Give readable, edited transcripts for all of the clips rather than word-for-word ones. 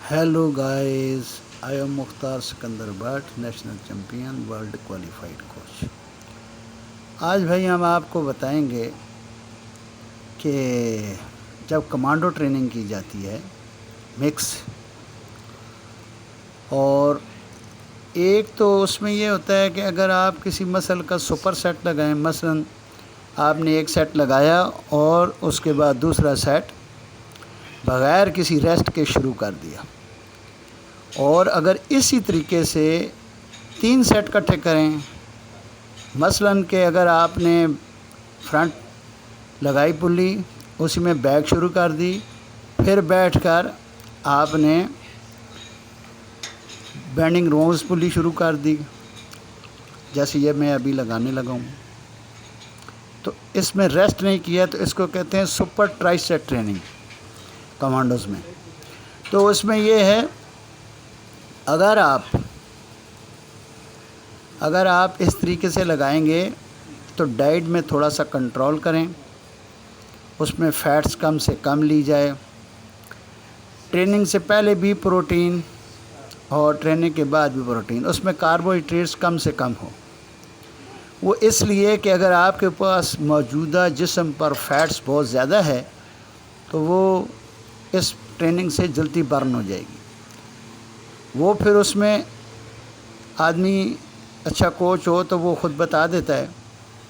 Hello guys, I am Mukhtar Sikandar Bhatt, national champion world qualified coach. आज भाई हम आपको बताएंगे कि जब कमांडो ट्रेनिंग की जाती है मिक्स, और एक तो उसमें ये होता है कि अगर आप किसी मसल का सुपर सेट लगाएं, मसलन आपने एक सेट लगाया और उसके बाद दूसरा सेट बग़ैर किसी रेस्ट के शुरू कर दिया, और अगर इसी तरीके से 3 सेट इकट्ठे करें, मसलन कि अगर आपने फ्रंट लगाई पुल्ली, उसी में बैक शुरू कर दी, फिर बैठकर आपने बेंडिंग रोज पुल्ली शुरू कर दी, जैसे ये मैं अभी लगाने लगा हूँ, तो इसमें रेस्ट नहीं किया, तो इसको कहते हैं सुपर ट्राइसेप ट्रेनिंग कमांडोज में। तो उसमें ये है, अगर आप इस तरीके से लगाएंगे तो डाइट में थोड़ा सा कंट्रोल करें, उसमें फ़ैट्स कम से कम ली जाए, ट्रेनिंग से पहले भी प्रोटीन और ट्रेनिंग के बाद भी प्रोटीन, उसमें कार्बोहाइड्रेट्स कम से कम हो। वो इसलिए कि अगर आपके पास मौजूदा जिस्म पर फ़ैट्स बहुत ज़्यादा है तो वो इस ट्रेनिंग से जल्दी बर्न हो जाएगी। वो फिर उसमें आदमी अच्छा कोच हो तो वो ख़ुद बता देता है।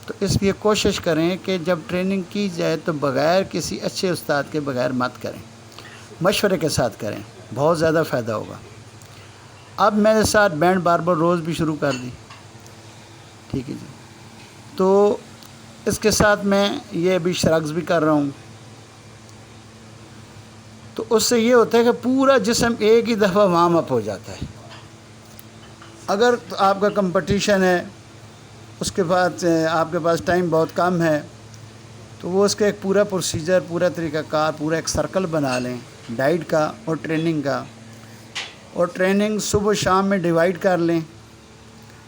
तो इसलिए कोशिश करें कि जब ट्रेनिंग की जाए तो बग़ैर किसी अच्छे उस्ताद के बग़ैर मत करें, मशवरे के साथ करें, बहुत ज़्यादा फ़ायदा होगा। अब मेरे साथ बैंड बारबल रोज़ भी शुरू कर दी, ठीक है जी। तो इसके साथ मैं ये अभी शरक्स भी कर रहा हूँ, तो उससे ये होता है कि पूरा जिस्म एक ही दफ़ा वार्म अप हो जाता है। अगर तो आपका कंपटीशन है, उसके बाद आपके पास टाइम बहुत कम है, तो वो उसका एक पूरा प्रोसीजर, पूरा तरीक़ाकार, पूरा एक सर्कल बना लें डाइट का और ट्रेनिंग का, और ट्रेनिंग सुबह शाम में डिवाइड कर लें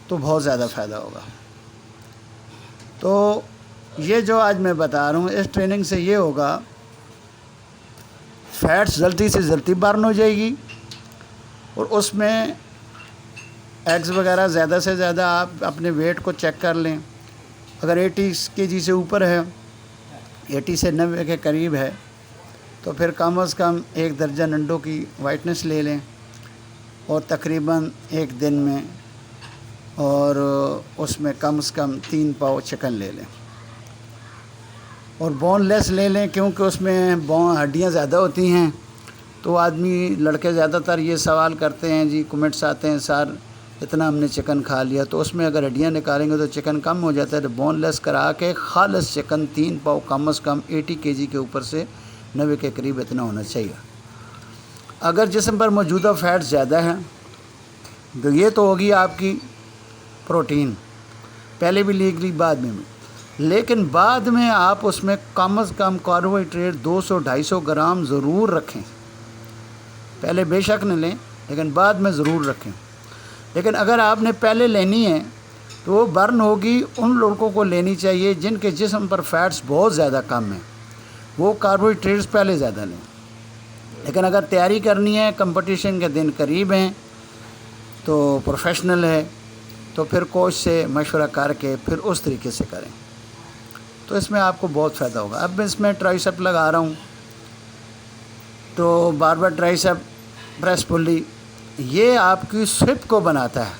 तो बहुत ज़्यादा फ़ायदा होगा। तो ये जो आज मैं बता रहा हूँ, इस ट्रेनिंग से ये होगा, फ़ैट्स जल्दी से जल्दी बर्न हो जाएगी, और उसमें एग्स वगैरह ज़्यादा से ज़्यादा आप अपने वेट को चेक कर लें। अगर 80 kg से ऊपर है, 80 से 90 के करीब है, तो फिर कम से कम 1 दर्जन अंडों की वाइटनेस ले लें, और तकरीबन एक दिन में, और उसमें कम से कम 3 पाव चिकन ले लें, और बोनलेस ले लें, क्योंकि उसमें हड्डियाँ ज़्यादा होती हैं। तो आदमी, लड़के ज़्यादातर ये सवाल करते हैं जी, कमेंट्स आते हैं, सर इतना हमने चिकन खा लिया, तो उसमें अगर हड्डियाँ निकालेंगे तो चिकन कम हो जाता है। तो बोनलेस करा के खालिस चिकन 3 पाव, कम से कम 80 kg के ऊपर से 90 के करीब इतना होना चाहिए। अगर जिस्म पर मौजूदा फ़ैट ज़्यादा है तो ये तो होगी आपकी प्रोटीन, पहले भी ली गई, बाद में भी, लेकिन बाद में आप उसमें कम से कम कार्बोहाइड्रेट 200-250 ग्राम ज़रूर रखें। पहले बेशक न लें, लेकिन बाद में ज़रूर रखें। लेकिन अगर आपने पहले लेनी है तो वो बर्न होगी, उन लोगों को लेनी चाहिए जिनके जिस्म पर फ़ैट्स बहुत ज़्यादा कम हैं, वो कार्बोहाइड्रेट्स पहले ज़्यादा लें। लेकिन अगर तैयारी करनी है, कंपटीशन के दिन करीब हैं, तो प्रोफेशनल है, तो फिर कोच से मशवरा करके फिर उस तरीके से करें, तो इसमें आपको बहुत फ़ायदा होगा। अब मैं इसमें ट्राइसेप लगा रहा हूँ, तो बार ट्राइसेप प्रेस पुल्ली, ये आपकी स्विप को बनाता है।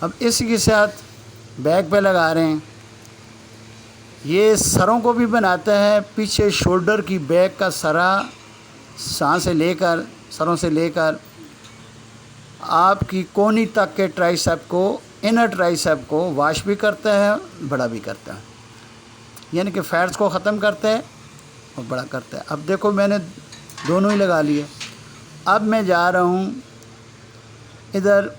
अब इसी के साथ बैक पे लगा रहे हैं, ये सरों को भी बनाता है, पीछे शोल्डर की बैक का सरा, सांस से लेकर, सरों से लेकर आपकी कोहनी तक के ट्राइसेप को, इनर ट्राइसेप को वाश भी करता है, बड़ा भी करता है, यानी कि फ़ैट्स को ख़त्म करता है और बड़ा करता है। अब देखो मैंने दोनों ही लगा लिए। अब मैं जा रहा हूँ इधर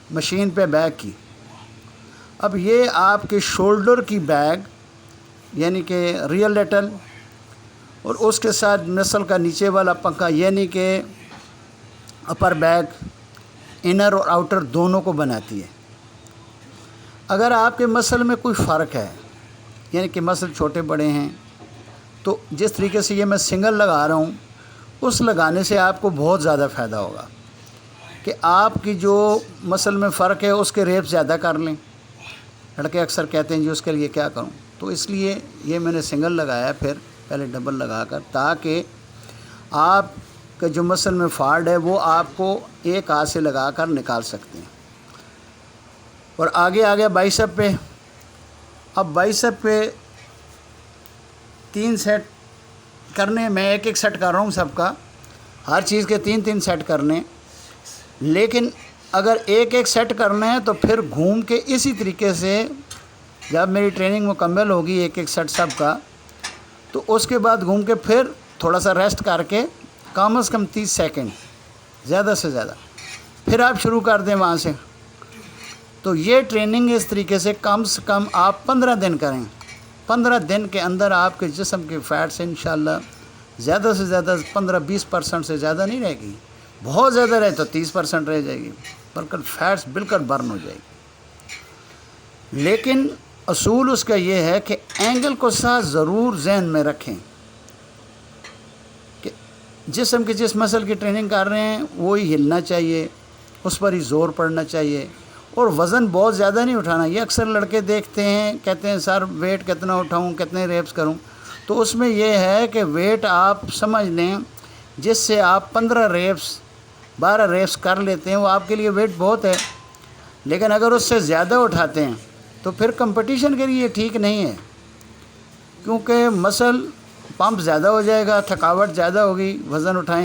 मशीन पे बैक की। अब ये आपके शोल्डर की बैक, यानी कि रियल लेटल, और उसके साथ मसल का नीचे वाला पंखा, यानी कि अपर बैक, इनर और आउटर दोनों को बनाती है। अगर आपके मसल में कोई फ़र्क है, यानी कि मसल छोटे बड़े हैं, तो जिस तरीके से ये मैं सिंगल लगा रहा हूँ, اس لگانے سے آپ کو بہت زیادہ فائدہ ہوگا کہ آپ کی جو مسل میں فرق ہے اس کے ریپ زیادہ کر لیں. لڑکے اکثر کہتے ہیں جی اس کے لیے کیا کروں، تو اس لیے یہ میں نے سنگل لگایا، پھر پہلے ڈبل لگا کر، تاکہ آپ کا جو مسل میں فالٹ ہے وہ آپ کو ایک ہاتھ سے لگا کر نکال سکتے ہیں. اور آگے آ گیا بائسپ پہ. اب بائسپ پہ 3 سیٹ کرنے، میں ایک سیٹ کر رہا ہوں سب کا، ہر چیز کے 3 سیٹ کرنے. لیکن اگر ایک سیٹ کرنے ہیں تو پھر گھوم کے اسی طریقے سے جب میری ٹریننگ مکمل ہوگی ایک سیٹ سب کا، تو اس کے بعد گھوم کے پھر تھوڑا سا ریسٹ کر کے کم از کم 30 سیکنڈ زیادہ سے زیادہ پھر آپ شروع کر دیں وہاں سے. تو یہ ٹریننگ اس طریقے سے کم آپ 15 دن کریں. 15 دن کے اندر آپ کے جسم کے فیٹس انشاءاللہ زیادہ سے زیادہ 15-20% سے زیادہ نہیں رہے گی. بہت زیادہ رہے تو 30% رہ جائے گی، بلکہ فیٹس بالکل برن ہو جائے گی. لیکن اصول اس کا یہ ہے کہ اینگل کو ساتھ ضرور ذہن میں رکھیں کہ جسم کے جس مسل کی ٹریننگ کر رہے ہیں وہی ہلنا چاہیے، اس پر ہی زور پڑنا چاہیے، اور وزن بہت زیادہ نہیں اٹھانا. یہ اکثر لڑکے دیکھتے ہیں، کہتے ہیں سر ویٹ کتنا اٹھاؤں، کتنے ریپس کروں. تو اس میں یہ ہے کہ ویٹ آپ سمجھ لیں جس سے آپ 15 ریپس 12 ریپس کر لیتے ہیں، وہ آپ کے لیے ویٹ بہت ہے. لیکن اگر اس سے زیادہ اٹھاتے ہیں تو پھر کمپٹیشن کے لیے ٹھیک نہیں ہے، کیونکہ مسل پمپ زیادہ ہو جائے گا، تھکاوٹ زیادہ ہوگی، وزن اٹھائیں